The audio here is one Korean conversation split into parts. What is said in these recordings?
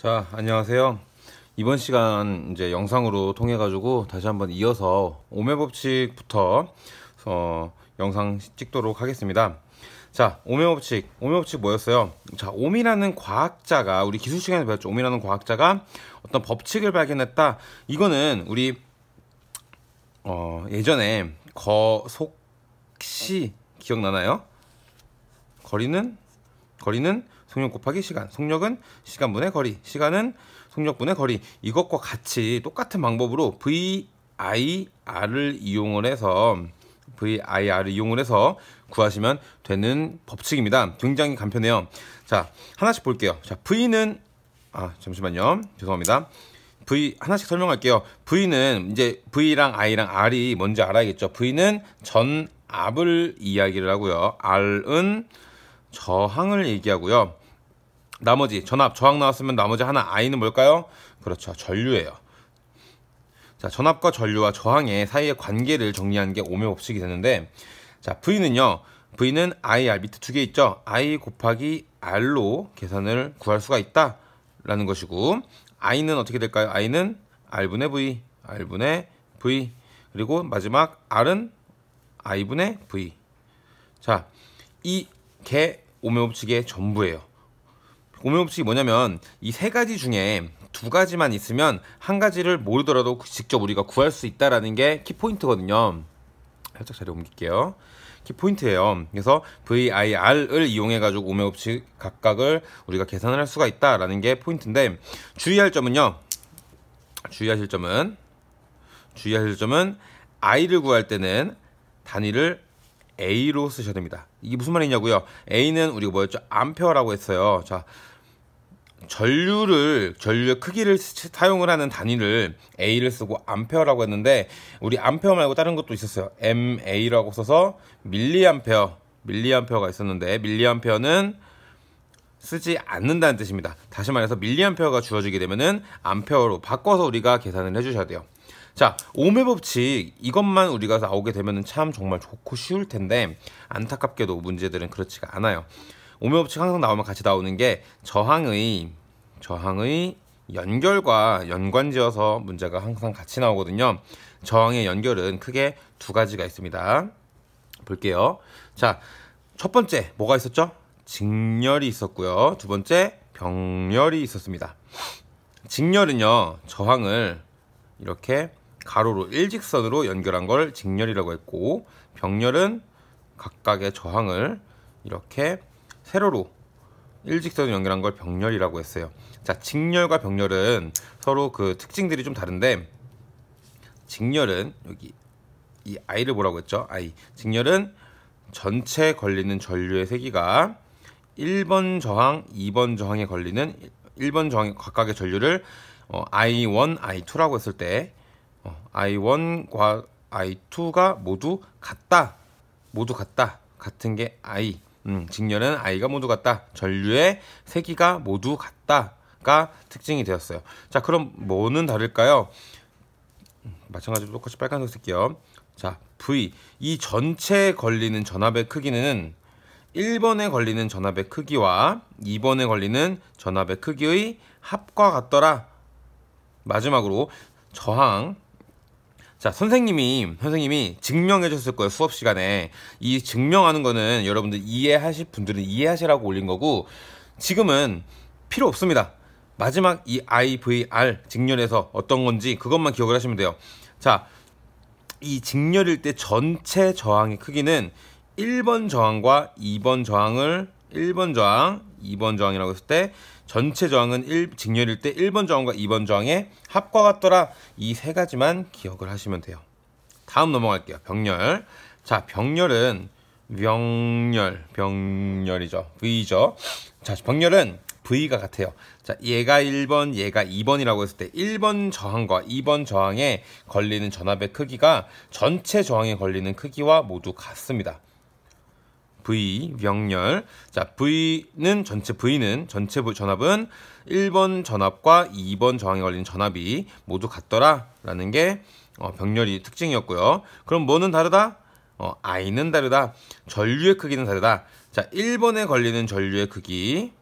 자, 안녕하세요. 이번 시간 이제 영상으로 통해 가지고 다시 한번 이어서 오매 법칙부터 영상 찍도록 하겠습니다. 자, 오매 법칙 뭐였어요? 자, 옴이라는 과학자가, 우리 기술 시간에 배웠죠. 옴이라는 과학자가 어떤 법칙을 발견했다. 이거는 우리 예전에 거속시 기억나나요? 거리는 속력 곱하기 시간, 속력은 시간분의 거리, 시간은 속력분의 거리. 이것과 같이 똑같은 방법으로 VIR을 이용을 해서 구하시면 되는 법칙입니다. 굉장히 간편해요. 자, 하나씩 볼게요. 자, V는 잠시만요. 죄송합니다. V 하나씩 설명할게요. V는 이제 V랑 I랑 R이 뭔지 알아야겠죠. V는 전압을 이야기를 하고요. R은 저항을 얘기하고요. 나머지 저항 나왔으면 나머지 하나 I는 뭘까요? 그렇죠, 전류예요. 자, 전압과 전류와 저항의 사이의 관계를 정리하는 게 오매 법칙이 되는데, 자, V는 IR 밑에 두 개 있죠. I 곱하기 R로 계산을 구할 수가 있다 라는 것이고, I는 어떻게 될까요? I는 R분의 V, 그리고 마지막 R은 I분의 V. 자, 이게 오매 법칙의 전부예요. 오매 법칙이 뭐냐면 이 세 가지 중에 두 가지만 있으면 한 가지를 모르더라도 직접 우리가 구할 수 있다라는 게 키포인트거든요. 살짝 자리 옮길게요. 키포인트예요. 그래서 VIR을 이용해 가지고 오매 법칙 각각을 우리가 계산을 할 수가 있다라는 게 포인트인데, 주의하실 점은 I를 구할 때는 단위를 A로 쓰셔야 됩니다. 이게 무슨 말이냐고요? A는 우리가 뭐였죠? 암페어라고 했어요. 자, 전류의 크기를 사용을 하는 단위를 A를 쓰고 암페어라고 했는데, 우리 암페어 말고 다른 것도 있었어요. MA라고 써서 밀리암페어가 있었는데, 밀리암페어는 쓰지 않는다는 뜻입니다. 다시 말해서 밀리암페어가 주어지게 되면은 암페어로 바꿔서 우리가 계산을 해주셔야 돼요. 자, 오매 법칙 이것만 우리가 나오게 되면은 참 정말 좋고 쉬울 텐데, 안타깝게도 문제들은 그렇지가 않아요. 오매 법칙 항상 나오면 같이 나오는 게 저항의 연결과 연관지어서 문제가 항상 같이 나오거든요. 저항의 연결은 크게 두 가지가 있습니다. 볼게요. 자, 첫 번째 뭐가 있었죠? 직렬이 있었고요. 두 번째 병렬이 있었습니다. 직렬은요, 저항을 이렇게 가로로 일직선으로 연결한 걸 직렬이라고 했고, 병렬은 각각의 저항을 이렇게 세로로 일직선으로 연결한 걸 병렬이라고 했어요. 자, 직렬과 병렬은 서로 그 특징들이 좀 다른데, 직렬은 여기 이 I를 뭐라고 했죠? I. 직렬은 전체 걸리는 전류의 세기가 1번 저항, 2번 저항에 걸리는 1번 저항 각각의 전류를 I1, I2라고 했을 때 I1과 I2가 모두 같다. 같은 게 I. 직렬은 I가 모두 같다. 전류의 세기가 모두 같다가 특징이 되었어요. 자, 그럼 뭐는 다를까요? 마찬가지로 똑같이 빨간색 쓸게요. 자, V. 이 전체에 걸리는 전압의 크기는 1번에 걸리는 전압의 크기와 2번에 걸리는 전압의 크기의 합과 같더라. 마지막으로 저항. 자, 선생님이 증명해 줬을 거예요. 수업 시간에. 이 증명하는 거는 여러분들 이해하실 분들은 이해하시라고 올린 거고, 지금은 필요 없습니다. 마지막 이 IVR 직렬에서 어떤 건지 그것만 기억을 하시면 돼요. 자, 이 직렬일 때 전체 저항의 크기는 1번 저항과 2번 저항을 1번 저항, 2번 저항이라고 했을 때 전체 저항은 직렬일 때 1번 저항과 2번 저항의 합과 같더라. 이 세 가지만 기억을 하시면 돼요. 다음 넘어갈게요. 병렬. 자, 병렬은 병렬이죠. V죠. 자, 병렬은 V가 같아요. 자, 얘가 1번, 얘가 2번이라고 했을 때 1번 저항과 2번 저항에 걸리는 전압의 크기가 전체 저항에 걸리는 크기와 모두 같습니다. V, 병렬. 자, 전체 전압은 1번 전압과 2번 저항에 걸린 전압이 모두 같더라 라는 게 병렬이 특징이었고요. 그럼 뭐는 다르다? I는 다르다. 전류의 크기는 다르다. 자, 1번에 걸리는 전류의 크기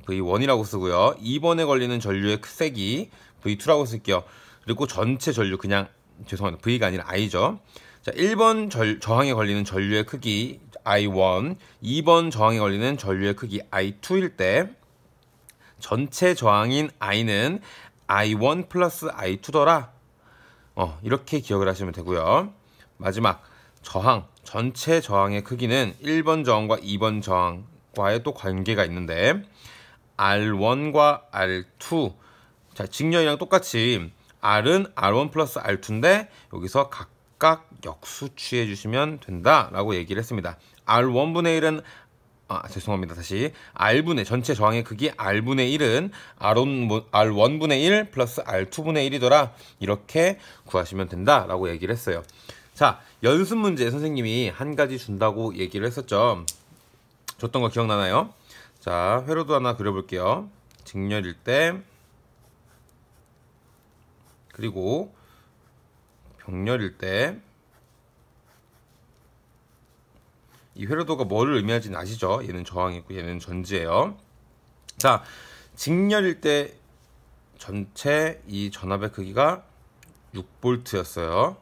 V1이라고 쓰고요. 2번에 걸리는 전류의 색이 V2라고 쓸게요. 그리고 전체 전류 그냥 죄송합니다. V가 아니라 I죠. 자, 1번 저항에 걸리는 전류의 크기 I1, 2번 저항에 걸리는 전류의 크기 I2일 때 전체 저항인 I는 I1 플러스 I2더라. 이렇게 기억을 하시면 되고요. 마지막 저항, 전체 저항의 크기는 1번 저항과 2번 저항과의 또 관계가 있는데 R1과 R2, 자, 직렬이랑 똑같이 R은 R1 플러스 R2인데 여기서 각각 역수 취해 주시면 된다라고 얘기를 했습니다. R1분의 1은 죄송합니다. 다시 R분의 전체 저항의 크기 R분의 1은 R1분의 1 플러스 R2분의 1이더라. 이렇게 구하시면 된다라고 얘기를 했어요. 자, 연습 문제 선생님이 한 가지 준다고 얘기를 했었죠. 줬던 거 기억나나요? 자, 회로도 하나 그려볼게요. 직렬일 때 그리고 병렬일 때 이 회로도가 뭐를 의미하지는 아시죠? 얘는 저항이고 얘는 전지예요. 자, 직렬일 때 전체 이 전압의 크기가 6V였어요.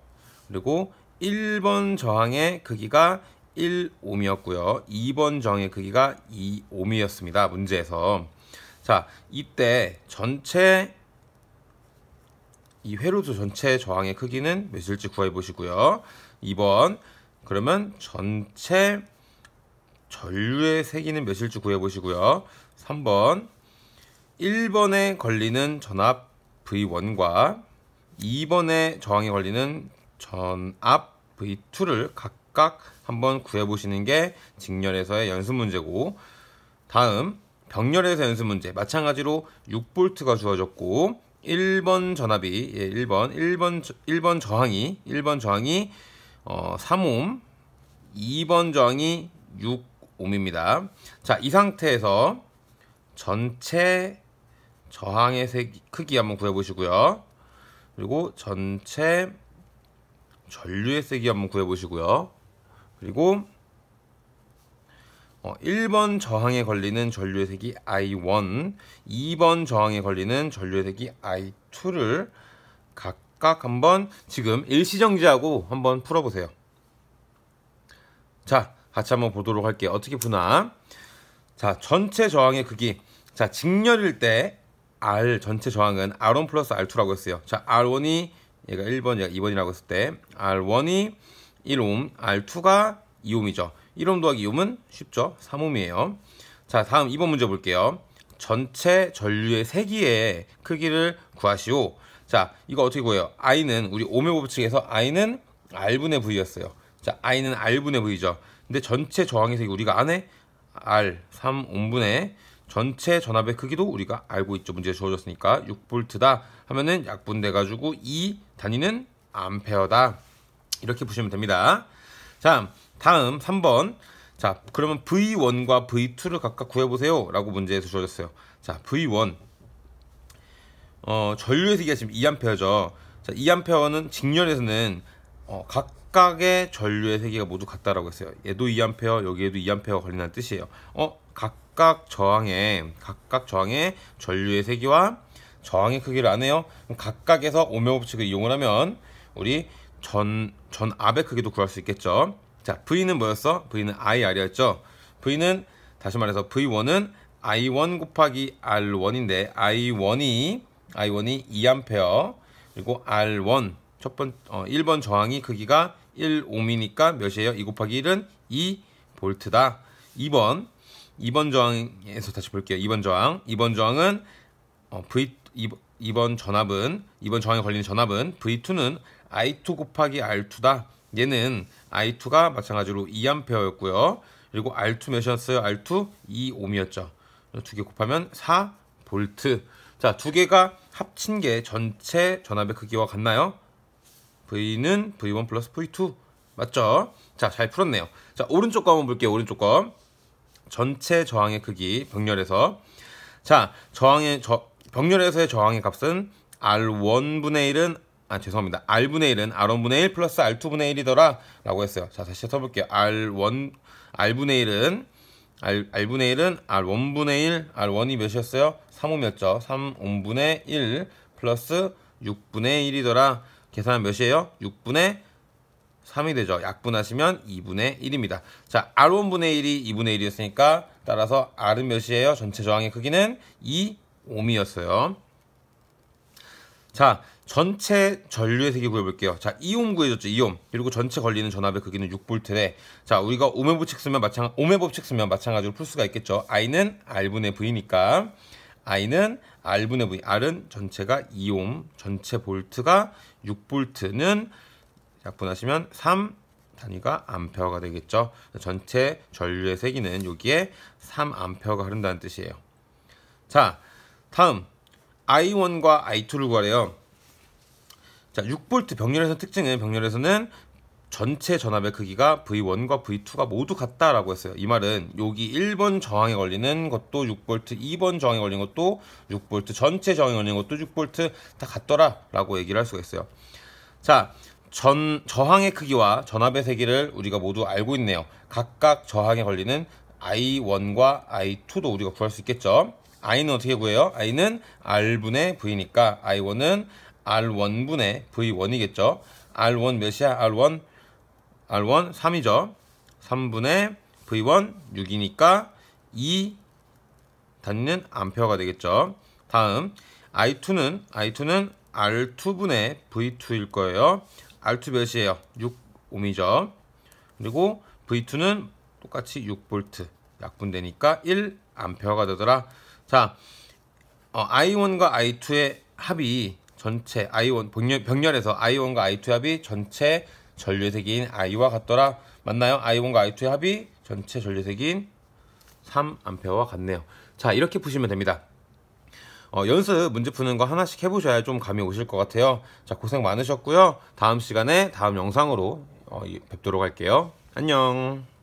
그리고 1번 저항의 크기가 1옴이었고요. 2번 저항의 크기가 2옴이었습니다. 문제에서. 자, 이때 전체 이 회로도 전체 저항의 크기는 몇일지 구해 보시고요. 2번 그러면 전체 전류의 세기는 몇일지 구해 보시고요. 3번 1번에 걸리는 전압 V1과 2번에 저항에 걸리는 전압 V2를 각각 한번 구해 보시는 게 직렬에서의 연습 문제고, 다음 병렬에서 연습 문제 마찬가지로 6V가 주어졌고 1번 전압이 1번 저항이 3옴, 2번 저항이 6옴입니다. 자, 이 상태에서 전체 저항의 크기 한번 구해 보시고요. 그리고 전체 전류의 세기 한번 구해 보시고요. 그리고 1번 저항에 걸리는 전류의 세기 I1, 2번 저항에 걸리는 전류의 세기 I2를 각각 한번 지금 일시정지하고 한번 풀어보세요. 자, 같이 한번 보도록 할게요. 어떻게 푸나? 자, 전체 저항의 크기. 자, 직렬일 때 R 전체 저항은 R1 플러스 R2라고 했어요. 자, R1이 얘가 1번, 얘가 2번이라고 했을 때 R1이 1옴, R2가 2옴이죠. 1옴 더하기 2옴은 쉽죠. 3옴이에요. 자, 다음 2번 문제 볼게요. 전체 전류의 세기의 크기를 구하시오. 자, 이거 어떻게 구해요? I는 우리 오메 법칙에서 I는 R분의 V였어요. 자, I는 R분의 V죠. 근데 전체 저항의 세기 우리가 안에 R 3옴분의 전체 전압의 크기도 우리가 알고 있죠. 문제에 주어졌으니까 6V다 하면은 약분돼 가지고 이 단위는 암페어다. 이렇게 보시면 됩니다. 자, 다음 3번. 자, 그러면 V1과 V2를 각각 구해보세요 라고 문제에서 주어졌어요. 자, V1 전류의 세기가 지금 2A죠. 자, 2A는 직렬에서는 각각의 전류의 세기가 모두 같다라고 했어요. 얘도 2A, 여기에도 2A 걸린다는 뜻이에요. 각각 저항의 전류의 세기와 저항의 크기를 아네요. 그럼 각각에서 오메 법칙을 이용을 하면 우리 전압의 크기도 구할 수 있겠죠. 자, V는 뭐였어? V는 IR이었죠. V는 다시 말해서 V1은 I1 곱하기 R1인데 I1이 2A, 그리고 R1 1번 저항이 크기가 1옴이니까 몇이에요? 2 곱하기 1은 2V다. 2번 저항에서 다시 볼게요. 2번 저항은 이번 저항에 걸리는 전압은 V2는 I2 곱하기 R2다. 얘는 I2가 마찬가지로 2A였고요. 그리고 R2 몇이었어요? R2 2옴이었죠. 두 개 곱하면 4V. 자, 두 개가 합친 게 전체 전압의 크기와 같나요? V는 V1 플러스 V2 맞죠? 자, 잘 풀었네요. 자, 오른쪽 거 한번 볼게요. 오른쪽 거 전체 저항의 크기 병렬에서. 자, 병렬에서의 저항의 값은 R1분의 1은 R분의 1은 R1분의 1 플러스 R2분의 1이더라 라고 했어요. 자, 다시 써볼게요. R분의 1은 R분의 1은 R1분의 1, R1이 몇이었어요? 3옴이었죠. 3옴분의 1 플러스 6분의 1이더라. 계산하면 몇이에요? 6분의 3이 되죠. 약분하시면 2분의 1입니다. 자, R1분의 1이 2분의 1이었으니까 따라서 R은 몇이에요? 전체 저항의 크기는 2옴이었어요. 자, 전체 전류의 세기 구해볼게요. 자, 2옴 구해줬죠. 2옴. 그리고 전체 걸리는 전압의 크기는 6V래. 자, 우리가 ohm의 법칙 쓰면 마찬가지로 풀 수가 있겠죠. I는 R분의 V니까 I는 R분의 V. R은 전체가 2옴, 전체 볼트가 6V는 약분하시면 3 단위가 암페어가 되겠죠. 전체 전류의 세기는 여기에 3암페어가 흐른다는 뜻이에요. 자, 다음 I1과 I2를 구하래요. 자, 6V 병렬에서 특징은 병렬에서는 전체 전압의 크기가 V1과 V2가 모두 같다라고 했어요. 이 말은 여기 1번 저항에 걸리는 것도 6V, 2번 저항에 걸리는 것도 6V, 전체 저항에 걸리는 것도 6V 다 같더라 라고 얘기를 할 수가 있어요. 자, 저항의 크기와 전압의 세기를 우리가 모두 알고 있네요. 각각 저항에 걸리는 I1과 I2도 우리가 구할 수 있겠죠. I는 어떻게 구해요? I는 R분의 V니까 I1은 R1분의 V1이겠죠. R1 몇이야? R1 3이죠. 3분의 V1 6이니까 2 단위는 암페어가 되겠죠. 다음 I2는 R2분의 V2일 거예요. R2 몇이에요? 6옴이죠. 그리고 V2는 똑같이 6V 약분되니까 1암페어가 되더라. 자, I1과 I2의 합이 전체 I1 병렬에서 I1과 I2의 합이 전체 전류의 세기인 I와 같더라. 맞나요? I1과 I2의 합이 전체 전류의 세기인 3암페어와 같네요. 자, 이렇게 푸시면 됩니다. 연습 문제 푸는 거 하나씩 해보셔야 좀 감이 오실 것 같아요. 자, 고생 많으셨고요. 다음 시간에 다음 영상으로 뵙도록 할게요. 안녕.